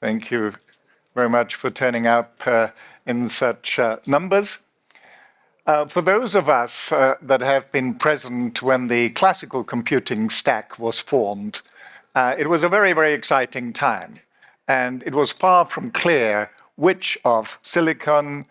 Thank you very much for turning up in such numbers. For those of us that have been present when the classical computing stack was formed, it was a very, very exciting time. And it was far from clear which of silicon,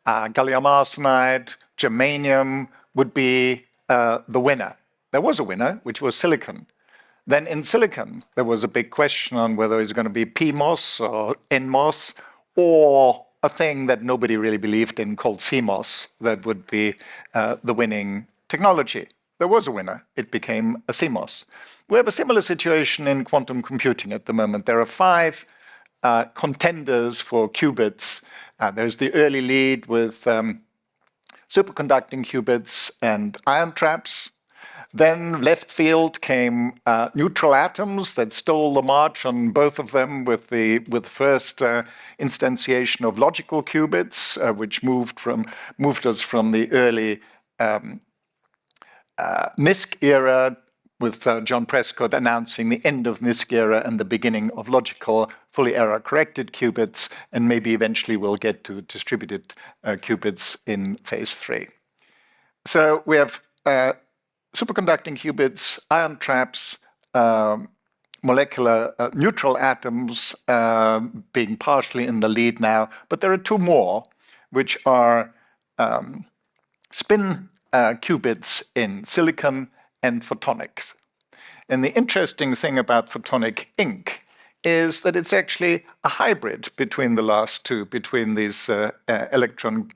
gallium arsenide, germanium would be the winner. There was a winner, which was silicon. Then in silicon, there was a big question on whether it's going to be PMOS or NMOS, or a thing that nobody really believed in called CMOS that would be the winning technology. There was a winner. It became a CMOS. We have a similar situation in quantum computing at the moment. There are 5 contenders for qubits. There's the early lead with superconducting qubits and ion traps. Then left field came neutral atoms that stole the march on both of them with the first instantiation of logical qubits, which moved us from the early NISQ era, with John Prescott announcing the end of NISQ era and the beginning of logical, fully error-corrected qubits, and maybe eventually we'll get to distributed qubits in phase 3. So we have superconducting qubits, ion traps, molecular neutral atoms being partially in the lead now, but there are 2 more, which are spin qubits in silicon and photonics. And the interesting thing about photonic ink is that it's actually a hybrid between the last 2, between these electron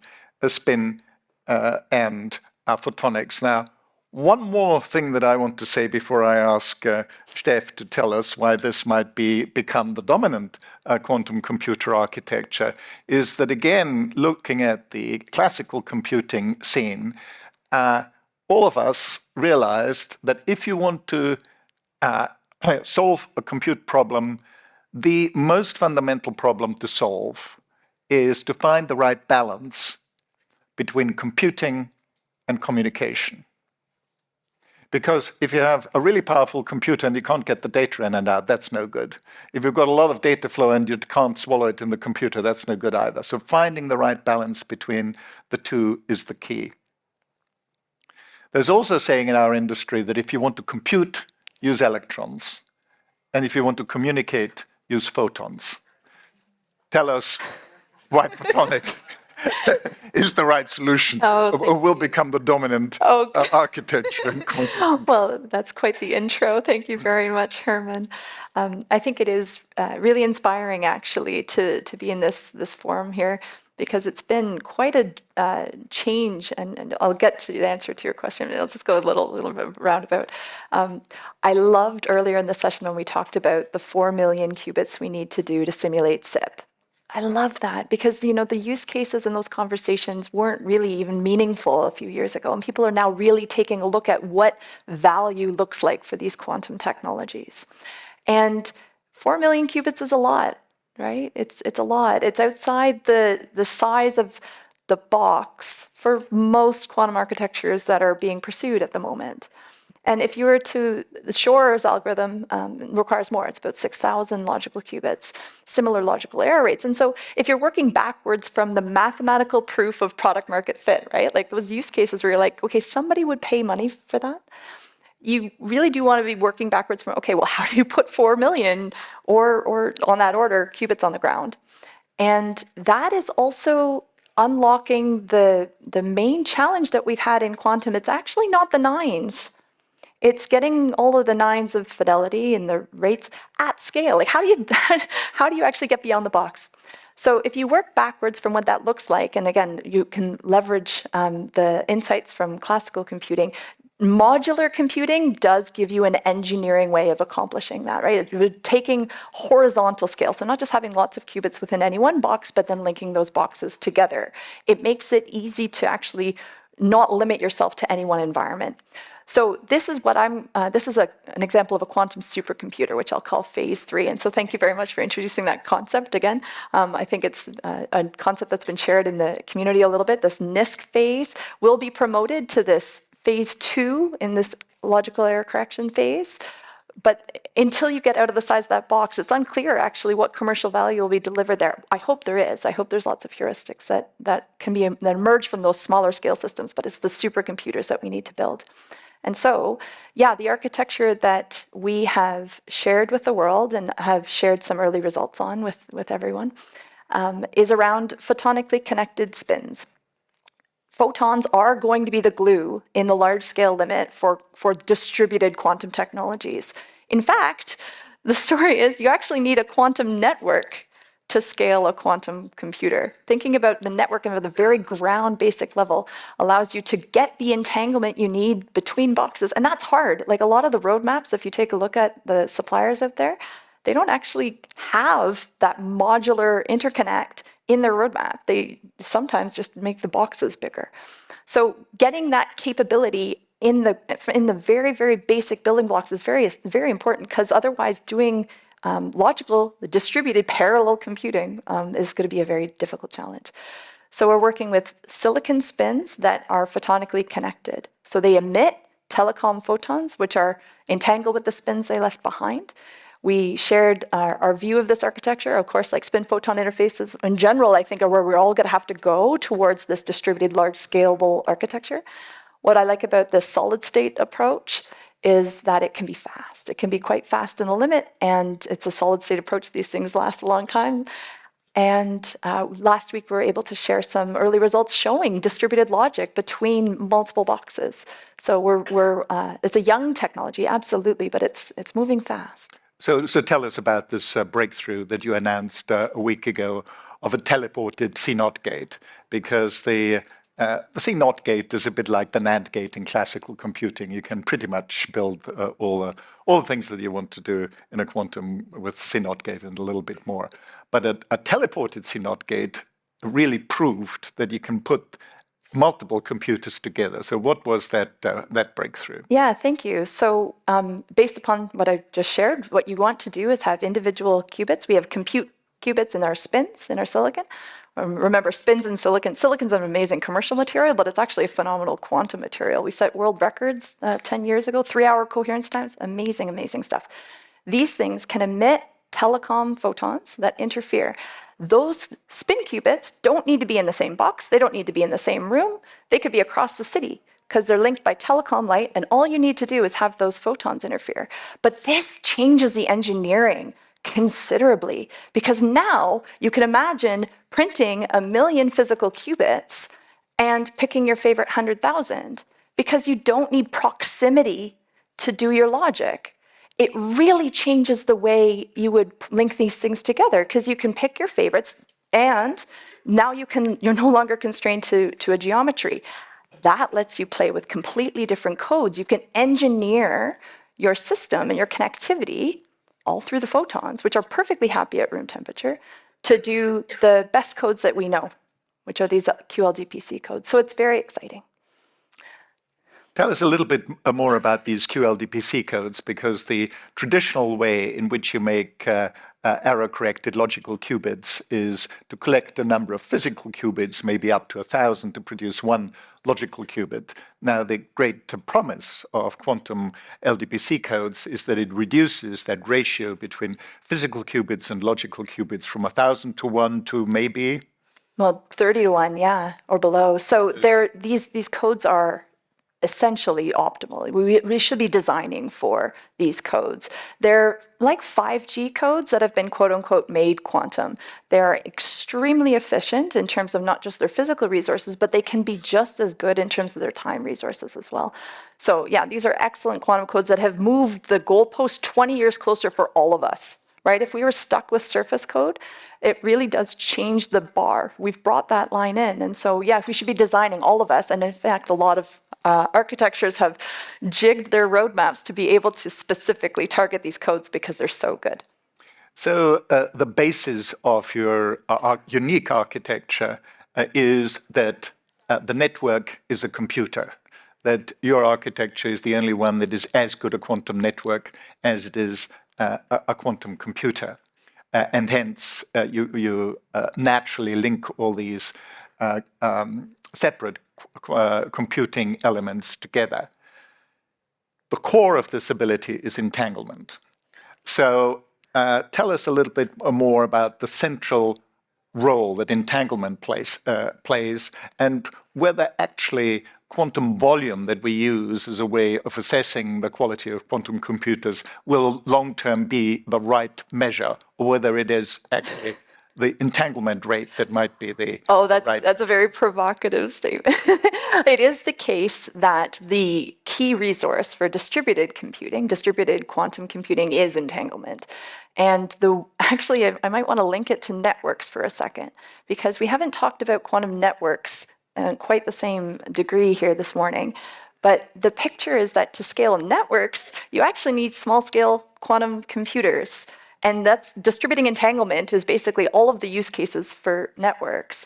spin and photonics. Now, one more thing that I want to say before I ask Steph to tell us why this might become the dominant quantum computer architecture is that, again, looking at the classical computing scene, all of us realized that if you want to solve a compute problem, the most fundamental problem to solve is to find the right balance between computing and communication. Because if you have a really powerful computer and you can't get the data in and out, that's no good. If you've got a lot of data flow and you can't swallow it in the computer, that's no good either. So finding the right balance between the 2 is the key. There's also a saying in our industry that if you want to compute, use electrons. And if you want to communicate, use photons. Tell us why photonic is the right solution, or will become the dominant architecture in quantum. Well, that's quite the intro. Thank you very much, Herman. I think it is really inspiring, actually, to be in this forum here, because it's been quite a change, and I'll get to the answer to your question, and I'll just go a little bit roundabout. I loved earlier in the session when we talked about the 4 million qubits we need to do to simulate SIP. I love that because, you know, the use cases in those conversations weren't really even meaningful a few years ago, and people are now really taking a look at what value looks like for these quantum technologies. And 4 million qubits is a lot, right? It's a lot. It's outside the size of the box for most quantum architectures that are being pursued at the moment. And if you were to, the Shor's algorithm requires more. It's about 6,000 logical qubits, similar logical error rates. And so if you're working backwards from the mathematical proof of product market fit, right? Like those use cases where you're like, okay, somebody would pay money for that. You really do want to be working backwards from, okay, well, how do you put 4 million or on that order qubits on the ground? And that is also unlocking the main challenge that we've had in quantum. It's actually not the 9s. It's getting all of the 9s of fidelity and the rates at scale. Like how do you actually get beyond the box? So if you work backwards from what that looks like, and again, you can leverage the insights from classical computing, modular computing does give you an engineering way of accomplishing that, right? You're taking horizontal scale, so not just having lots of qubits within any one box, but then linking those boxes together. It makes it easy to actually not limit yourself to any one environment. So this is what this is an example of a quantum supercomputer, which I'll call phase 3. And so thank you very much for introducing that concept again. I think it's a concept that's been shared in the community a little bit. This NISQ phase will be promoted to this phase 2 in this logical error correction phase. But until you get out of the size of that box, it's unclear actually what commercial value will be delivered there. I hope there is. I hope there's lots of heuristics that emerge from those smaller scale systems, but it's the supercomputers that we need to build. And so, yeah, the architecture that we have shared with the world and have shared some early results on with everyone is around photonically connected spins. Photons are going to be the glue in the large scale limit for distributed quantum technologies. In fact, the story is you actually need a quantum network to scale a quantum computer. Thinking about the networking at the very ground basic level allows you to get the entanglement you need between boxes. And that's hard. Like a lot of the roadmaps, if you take a look at the suppliers out there, they don't actually have that modular interconnect in their roadmap. They sometimes just make the boxes bigger. So getting that capability in the very, very basic building blocks is very important, because otherwise doing logical, distributed parallel computing is going to be a very difficult challenge. So we're working with silicon spins that are photonically connected. So they emit telecom photons, which are entangled with the spins they left behind. We shared our view of this architecture. Of course, like spin-photon interfaces in general, I think are where we're all going to have to go towards this distributed, large, scalable architecture. What I like about this solid-state approach is that it can be fast. It can be quite fast in the limit, and it's a solid-state approach. These things last a long time. And last week, we were able to share some early results showing distributed logic between multiple boxes. So it's a young technology, absolutely, but it's moving fast. So tell us about this breakthrough that you announced a week ago of a teleported CNOT gate, because the CNOT gate is a bit like the NAND gate in classical computing. You can pretty much build all the things that you want to do in a quantum with CNOT gate and a little bit more. But a teleported CNOT gate really proved that you can put multiple computers together. So what was that breakthrough? Yeah, thank you. So based upon what I just shared, what you want to do is have individual qubits. We have compute qubits in our spins, in our silicon. Remember, spins in silicon. Silicon's an amazing commercial material, but it's actually a phenomenal quantum material. We set world records 10 years ago, 3-hour coherence times. Amazing, amazing stuff. These things can emit telecom photons that interfere. Those spin qubits don't need to be in the same box. They don't need to be in the same room. They could be across the city, because they're linked by telecom light, and all you need to do is have those photons interfere. But this changes the engineering considerably, because now you can imagine printing 1 million physical qubits and picking your favorite 100,000, because you don't need proximity to do your logic. It really changes the way you would link these things together, because you can pick your favorites, and now you're no longer constrained to a geometry. That lets you play with completely different codes. You can engineer your system and your connectivity all through the photons, which are perfectly happy at room temperature, to do the best codes that we know, which are these QLDPC codes. So it's very exciting. Tell us a little bit more about these QLDPC codes, because the traditional way in which you make error-corrected logical qubits is to collect a number of physical qubits, maybe up to 1,000, to produce one logical qubit. Now, the great promise of quantum LDPC codes is that it reduces that ratio between physical qubits and logical qubits from 1,000 to 1 to maybe... Well, 30 to 1, yeah, or below. So these codes are essentially optimal. We should be designing for these codes. They're like 5G codes that have been quote unquote made quantum. They're extremely efficient in terms of not just their physical resources, but they can be just as good in terms of their time resources as well. So yeah, these are excellent quantum codes that have moved the goalpost 20 years closer for all of us, right? If we were stuck with surface code, it really does change the bar. We've brought that line in. And so, yeah, we should be designing, all of us, and in fact, a lot of architectures have jigged their roadmaps to be able to specifically target these codes because they're so good. So the basis of your unique architecture is that the network is a computer, that your architecture is the only one that is as good a quantum network as it is a quantum computer. And hence, you naturally link all these separate computing elements together. the core of this ability is entanglement. So tell us a little bit more about the central role that entanglement plays and whether actually quantum volume that we use as a way of assessing the quality of quantum computers will long-term be the right measure, or whether it is actually the entanglement rate that might be the right. That's a very provocative statement. It is the case that the key resource for distributed computing, distributed quantum computing, is entanglement. And actually, I might want to link it to networks for a second, because we haven't talked about quantum networks in quite the same degree here this morning. But the picture is that to scale networks, you actually need small-scale quantum computers. And that's distributing entanglement is basically all of the use cases for networks.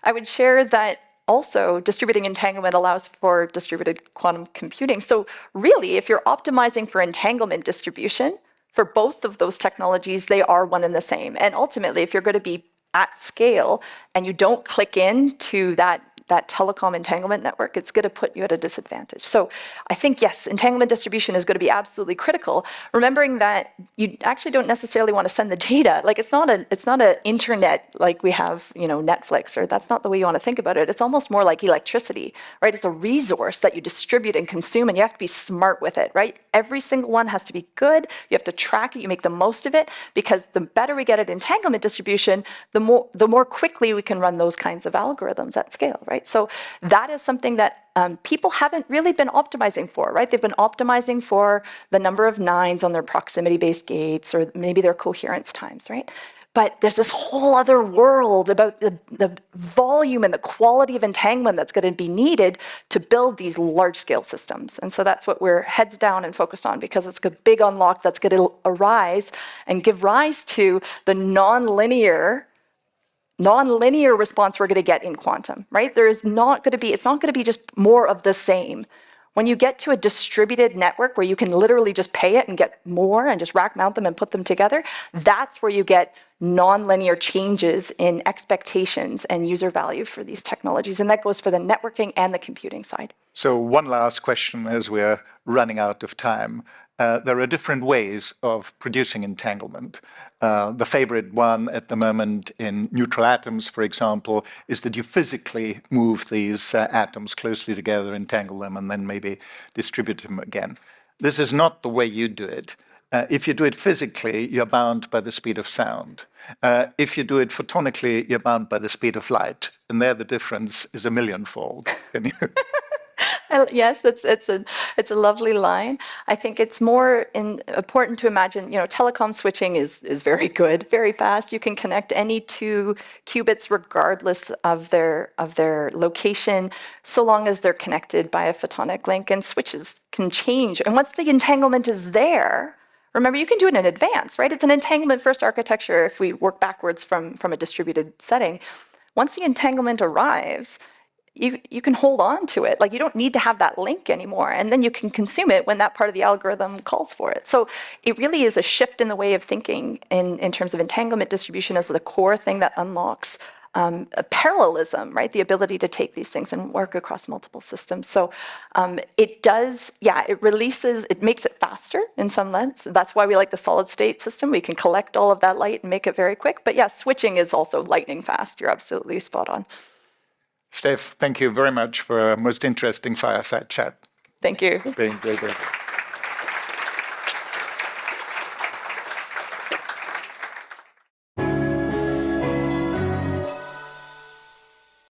I would share that also distributing entanglement allows for distributed quantum computing. So really, if you're optimizing for entanglement distribution, for both of those technologies, they are one and the same. And ultimately, if you're going to be at scale and you don't click into that telecom entanglement network, it's going to put you at a disadvantage. So I think, yes, entanglement distribution is going to be absolutely critical, remembering that you actually don't necessarily want to send the data. Like, it's not an internet like we have, Netflix, or that's not the way you want to think about it. It's almost more like electricity, right? It's a resource that you distribute and consume, and you have to be smart with it, right? Every single one has to be good. You have to track it. You make the most of it, because the better we get at entanglement distribution, the more quickly we can run those kinds of algorithms at scale, right? So that is something that people haven't really been optimizing for, right? They've been optimizing for the number of nines on their proximity-based gates, or maybe their coherence times, right? But there's this whole other world about the volume and the quality of entanglement that's going to be needed to build these large-scale systems. And so that's what we're heads down and focused on, because it's a big unlock that's going to arise and give rise to the nonlinear response we're going to get in quantum, right? It's not going to be just more of the same. When you get to a distributed network where you can literally just pay it and get more and just rack mount them and put them together, that's where you get nonlinear changes in expectations and user value for these technologies. And that goes for the networking and the computing side. So one last question as we're running out of time. There are different ways of producing entanglement. The favorite one at the moment in neutral atoms, for example, is that you physically move these atoms closely together, entangle them, and then maybe distribute them again. This is not the way you do it. If you do it physically, you're bound by the speed of sound. If you do it photonically, you're bound by the speed of light. And there the difference is a millionfold. Can you? Yes, it's a lovely line. I think it's more important to imagine, telecom switching is very good, very fast. You can connect any two qubits regardless of their location, so long as they're connected by a photonic link, and switches can change. And once the entanglement is there, remember, you can do it in advance, right? It's an entanglement first architecture if we work backwards from a distributed setting. Once the entanglement arrives, you can hold on to it. Like, you don't need to have that link anymore, and then you can consume it when that part of the algorithm calls for it. So it really is a shift in the way of thinking in terms of entanglement distribution as the core thing that unlocks parallelism, right? The ability to take these things and work across multiple systems. So it makes it faster in some sense. That's why we like the solid state system. We can collect all of that light and make it very quick. But yeah, switching is also lightning fast. You're absolutely spot on. Steph, thank you very much for a most interesting fireside chat. Thank you. Being very good.